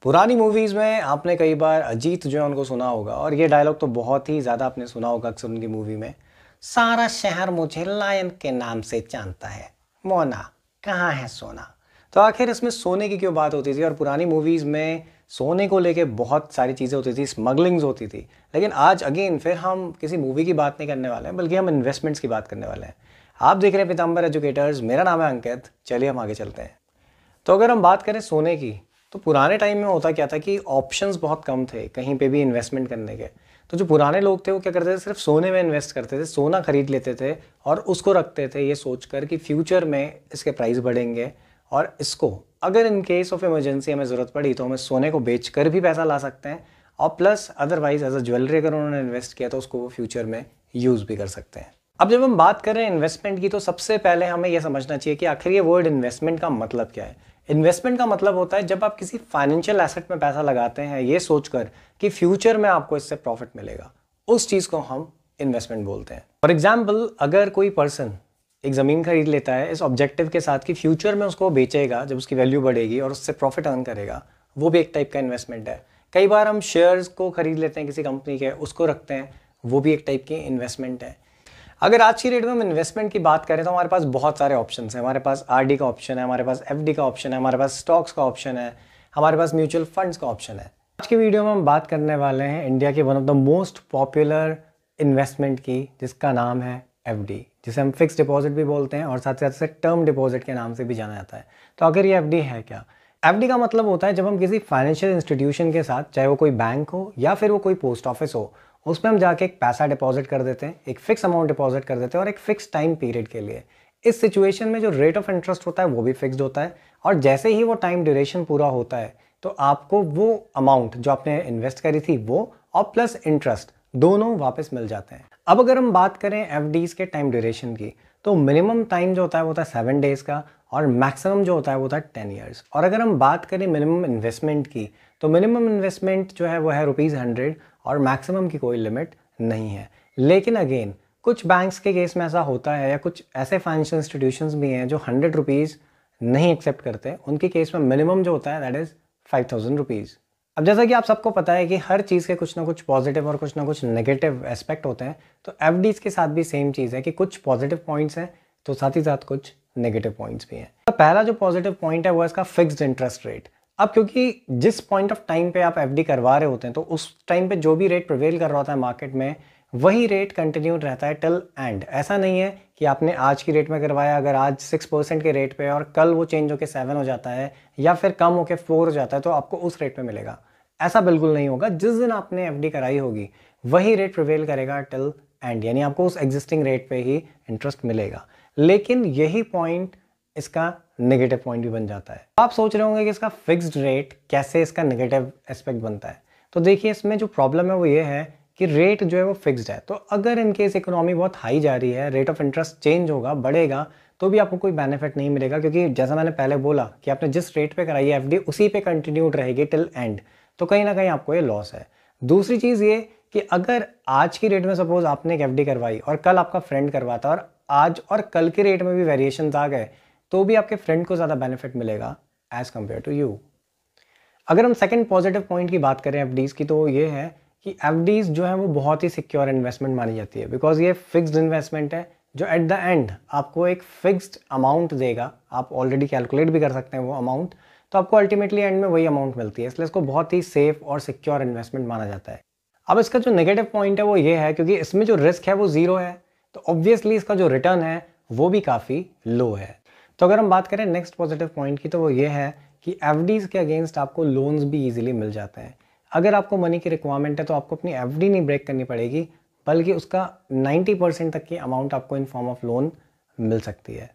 पुरानी मूवीज़ में आपने कई बार अजीत जो है उनको सुना होगा और ये डायलॉग तो बहुत ही ज़्यादा आपने सुना होगा अक्सर उनकी मूवी में। सारा शहर मुझे लायन के नाम से जानता है, मोना कहाँ है सोना। तो आखिर इसमें सोने की क्यों बात होती थी? और पुरानी मूवीज़ में सोने को लेके बहुत सारी चीज़ें होती थी, स्मगलिंग्स होती थी। लेकिन आज अगेन फिर हम किसी मूवी की बात नहीं करने वाले हैं, बल्कि हम इन्वेस्टमेंट्स की बात करने वाले हैं। आप देख रहे हैं पीताम्बर एजुकेटर्स, मेरा नाम है अंकित। चलिए हम आगे चलते हैं। तो अगर हम बात करें सोने की, तो पुराने टाइम में होता क्या था कि ऑप्शंस बहुत कम थे कहीं पे भी इन्वेस्टमेंट करने के। तो जो पुराने लोग थे वो क्या करते थे, सिर्फ सोने में इन्वेस्ट करते थे, सोना खरीद लेते थे और उसको रखते थे ये सोचकर कि फ्यूचर में इसके प्राइस बढ़ेंगे और इसको अगर इन केस ऑफ इमरजेंसी हमें ज़रूरत पड़ी तो हमें सोने को बेच कर भी पैसा ला सकते हैं, और plus otherwise as a jewellery अगर उन्होंने इन्वेस्ट किया तो उसको वो फ्यूचर में यूज़ भी कर सकते हैं। अब जब हम बात करें इन्वेस्टमेंट की, तो सबसे पहले हमें यह समझना चाहिए कि आखिर ये वर्ड इन्वेस्टमेंट का मतलब क्या है। इन्वेस्टमेंट का मतलब होता है जब आप किसी फाइनेंशियल एसेट में पैसा लगाते हैं ये सोचकर कि फ्यूचर में आपको इससे प्रॉफिट मिलेगा, उस चीज़ को हम इन्वेस्टमेंट बोलते हैं। फॉर एग्जाम्पल, अगर कोई पर्सन एक ज़मीन खरीद लेता है इस ऑब्जेक्टिव के साथ कि फ्यूचर में उसको बेचेगा जब उसकी वैल्यू बढ़ेगी और उससे प्रॉफिट अर्न करेगा, वो भी एक टाइप का इन्वेस्टमेंट है। कई बार हम शेयर्स को खरीद लेते हैं किसी कंपनी के, उसको रखते हैं, वो भी एक टाइप की इन्वेस्टमेंट है। अगर आज की डेट में हम इन्वेस्टमेंट की बात करें तो हमारे पास बहुत सारे ऑप्शन हैं। हमारे पास आरडी का ऑप्शन है, हमारे पास एफडी का ऑप्शन है, हमारे पास स्टॉक्स का ऑप्शन है, हमारे पास म्यूचुअल फंड्स का ऑप्शन है। आज की वीडियो में हम बात करने वाले हैं इंडिया के one of the most popular investment की, जिसका नाम है एफडी, जिसे हम फिक्स डिपॉजिट भी बोलते हैं और साथ साथ से टर्म डिपॉजिट के नाम से भी जाना जाता है। तो अगर ये एफडी है क्या? एफडी का मतलब होता है जब हम किसी फाइनेंशियल इंस्टीट्यूशन के साथ, चाहे वो कोई बैंक हो या फिर वो कोई पोस्ट ऑफिस हो, उसमें हम जाके एक पैसा डिपॉजिट कर देते हैं, एक फिक्स अमाउंट डिपॉजिट कर देते हैं और एक फिक्स टाइम पीरियड के लिए। इस सिचुएशन में जो रेट ऑफ इंटरेस्ट होता है वो भी फिक्स्ड होता है, और जैसे ही वो टाइम ड्यूरेशन पूरा होता है तो आपको वो अमाउंट जो आपने इन्वेस्ट करी थी वो और प्लस इंटरेस्ट दोनों वापस मिल जाते हैं। अब अगर हम बात करें एफडीज के टाइम ड्यूरेशन की, तो मिनिमम टाइम जो होता है वो होता है 7 डेज का और मैक्सिमम जो होता है वो होता है 10 ईयर्स। और अगर हम बात करें मिनिमम इन्वेस्टमेंट की, तो मिनिमम इन्वेस्टमेंट जो है वो है ₹100 और मैक्सिमम की कोई लिमिट नहीं है। लेकिन अगेन कुछ बैंक्स के केस में ऐसा होता है, या कुछ ऐसे फाइनेंशियल इंस्टीट्यूशंस भी हैं जो ₹100 नहीं एक्सेप्ट करते, उनके केस में मिनिमम जो होता है दैट इज़ ₹5000। अब जैसा कि आप सबको पता है कि हर चीज़ के कुछ ना कुछ पॉजिटिव और कुछ ना कुछ नेगेटिव एस्पेक्ट होते हैं, तो एफडीज के साथ भी सेम चीज़ है कि कुछ पॉजिटिव पॉइंट्स हैं तो साथ ही साथ कुछ नेगेटिव पॉइंट्स भी हैं। तो पहला जो पॉजिटिव पॉइंट है वो है इसका फिक्स्ड इंटरेस्ट रेट। अब क्योंकि जिस पॉइंट ऑफ टाइम पे आप एफडी करवा रहे होते हैं तो उस टाइम पे जो भी रेट प्रिवेल कर रहा होता है मार्केट में, वही रेट कंटिन्यू रहता है टिल एंड। ऐसा नहीं है कि आपने आज की रेट में करवाया, अगर आज 6% के रेट पे और कल वो चेंज होकर 7 हो जाता है या फिर कम होकर 4 हो जाता है तो आपको उस रेट पे मिलेगा। ऐसा बिल्कुल नहीं होगा। जिस दिन आपने एफडी कराई होगी वही रेट प्रिवेल करेगा टिल एंड, यानी आपको उस एग्जिस्टिंग रेट पे ही इंटरेस्ट मिलेगा। लेकिन यही पॉइंट इसका नेगेटिव पॉइंट भी बन जाता है। आप सोच रहे होंगे कि इसका फिक्स्ड रेट कैसे इसका नेगेटिव एस्पेक्ट बनता है। तो देखिए, इसमें जो प्रॉब्लम है वो ये है कि रेट जो है वो फिक्स्ड है, तो अगर इनकेस इकोनॉमी बहुत हाई जा रही है, रेट ऑफ इंटरेस्ट चेंज होगा, बढ़ेगा, तो भी आपको कोई बेनिफिट नहीं मिलेगा, क्योंकि जैसा मैंने पहले बोला कि आपने जिस रेट पे कराई है एफडी उसी पे कंटिन्यूड रहेगी टिल एंड, तो कहीं ना कहीं आपको ये लॉस है। दूसरी चीज़ ये कि अगर आज की रेट में सपोज आपने एक एफडी करवाई और कल आपका फ्रेंड करवाता और आज और कल के रेट में भी वेरिएशन आ गए, तो भी आपके फ्रेंड को ज़्यादा बेनिफिट मिलेगा एज कम्पेयर टू यू। अगर हम सेकंड पॉजिटिव पॉइंट की बात करें एफडीज़ की, तो ये है कि एफडीज़ जो है वो बहुत ही सिक्योर इन्वेस्टमेंट मानी जाती है, बिकॉज ये फिक्स्ड इन्वेस्टमेंट है जो एट द एंड आपको एक फिक्स्ड अमाउंट देगा। आप ऑलरेडी कैलकुलेट भी कर सकते हैं वो अमाउंट, तो आपको अल्टीमेटली एंड में वही अमाउंट मिलती है, इसलिए इसको बहुत ही सेफ और सिक्योर इन्वेस्टमेंट माना जाता है। अब इसका जो नेगेटिव पॉइंट है वो ये है, क्योंकि इसमें जो रिस्क है वो ज़ीरो है, तो ऑब्वियसली इसका जो रिटर्न है वो भी काफ़ी लो है। तो अगर हम बात करें नेक्स्ट पॉजिटिव पॉइंट की, तो वो ये है कि एफडीज़ के अगेंस्ट आपको लोन्स भी इजीली मिल जाते हैं। अगर आपको मनी की रिक्वायरमेंट है तो आपको अपनी एफडी नहीं ब्रेक करनी पड़ेगी, बल्कि उसका 90% तक की अमाउंट आपको इन फॉर्म ऑफ लोन मिल सकती है।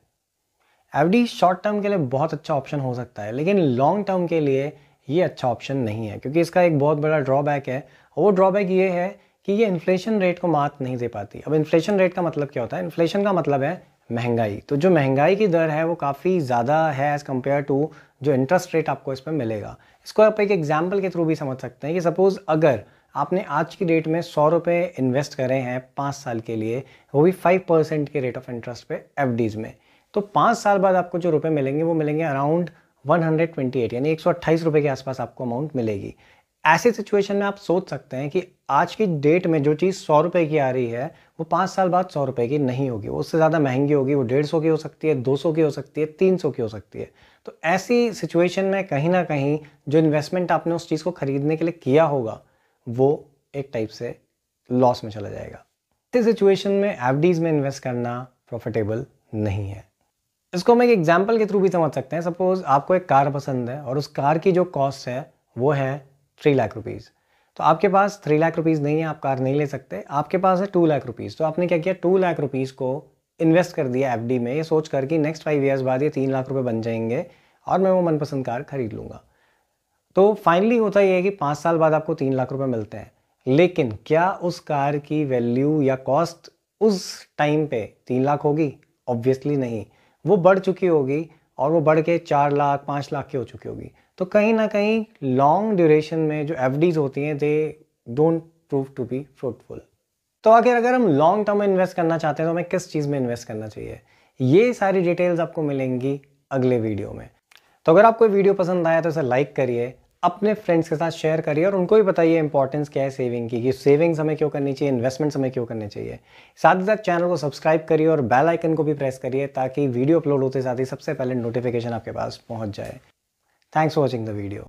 एफडी शॉर्ट टर्म के लिए बहुत अच्छा ऑप्शन हो सकता है, लेकिन लॉन्ग टर्म के लिए ये अच्छा ऑप्शन नहीं है, क्योंकि इसका एक बहुत बड़ा ड्रॉबैक है, और वो ड्रॉबैक ये है कि ये इन्फ्लेशन रेट को मात नहीं दे पाती। अब इन्फ्लेशन रेट का मतलब क्या होता है? इन्फ्लेशन का मतलब है महंगाई। तो जो महंगाई की दर है वो काफ़ी ज़्यादा है एज़ कम्पेयर टू जो इंटरेस्ट रेट आपको इस पर मिलेगा। इसको आप एक एग्जाम्पल के थ्रू भी समझ सकते हैं कि सपोज़ अगर आपने आज की डेट में 100 रुपये इन्वेस्ट करे हैं 5 साल के लिए, वो भी 5% के रेट ऑफ इंटरेस्ट पे एफडीज़ में, तो 5 साल बाद आपको जो रुपए मिलेंगे वो मिलेंगे अराउंड 128 यानी 128 रुपये के आसपास आपको अमाउंट मिलेगी। ऐसी सिचुएशन में आप सोच सकते हैं कि आज की डेट में जो चीज़ 100 रुपये की आ रही है वो 5 साल बाद 100 रुपये की नहीं होगी, वो उससे ज़्यादा महंगी होगी, वो 150 की हो सकती है, 200 की हो सकती है, 300 की हो सकती है। तो ऐसी सिचुएशन में कहीं ना कहीं जो इन्वेस्टमेंट आपने उस चीज़ को खरीदने के लिए किया होगा वो एक टाइप से लॉस में चला जाएगा। इस सिचुएशन में एफडीज में इन्वेस्ट करना प्रॉफिटेबल नहीं है। इसको हम एक एग्जाम्पल के थ्रू भी समझ सकते हैं। सपोज आपको एक कार पसंद है और उस कार की जो कॉस्ट है वो है 3 लाख रुपीज़। तो आपके पास 3 लाख रुपीज़ नहीं है, आप कार नहीं ले सकते, आपके पास है 2 लाख रुपीज़। तो आपने क्या किया, 2 लाख रुपीज़ को इन्वेस्ट कर दिया एफडी में, ये सोच कर कि नेक्स्ट 5 ईयर्स बाद ये 3 लाख रुपए बन जाएंगे और मैं वो मनपसंद कार खरीद लूँगा। तो फाइनली होता ये है कि 5 साल बाद आपको 3 लाख रुपए मिलते हैं, लेकिन क्या उस कार की वैल्यू या कॉस्ट उस टाइम पे 3 लाख होगी? ऑब्वियसली नहीं, वो बढ़ चुकी होगी और वो बढ़ के 4 लाख 5 लाख की हो चुकी होगी। तो कहीं ना कहीं लॉन्ग ड्यूरेशन में जो एफडीज होती हैं they don't prove to be fruitful. तो आखिर अगर हम लॉन्ग टर्म में इन्वेस्ट करना चाहते हैं तो हमें किस चीज़ में इन्वेस्ट करना चाहिए, ये सारी डिटेल्स आपको मिलेंगी अगले वीडियो में। तो अगर आपको वीडियो पसंद आया तो इसे लाइक करिए, अपने फ्रेंड्स के साथ शेयर करिए और उनको भी बताइए इंपॉर्टेंस क्या है सेविंग की, कि सेविंग्स हमें क्यों करनी चाहिए, इन्वेस्टमेंट्स हमें क्यों करने चाहिए। साथ ही साथ चैनल को सब्सक्राइब करिए और बेल आइकन को भी प्रेस करिए ताकि वीडियो अपलोड होते साथ ही सबसे पहले नोटिफिकेशन आपके पास पहुंच जाए। Thanks for watching the video.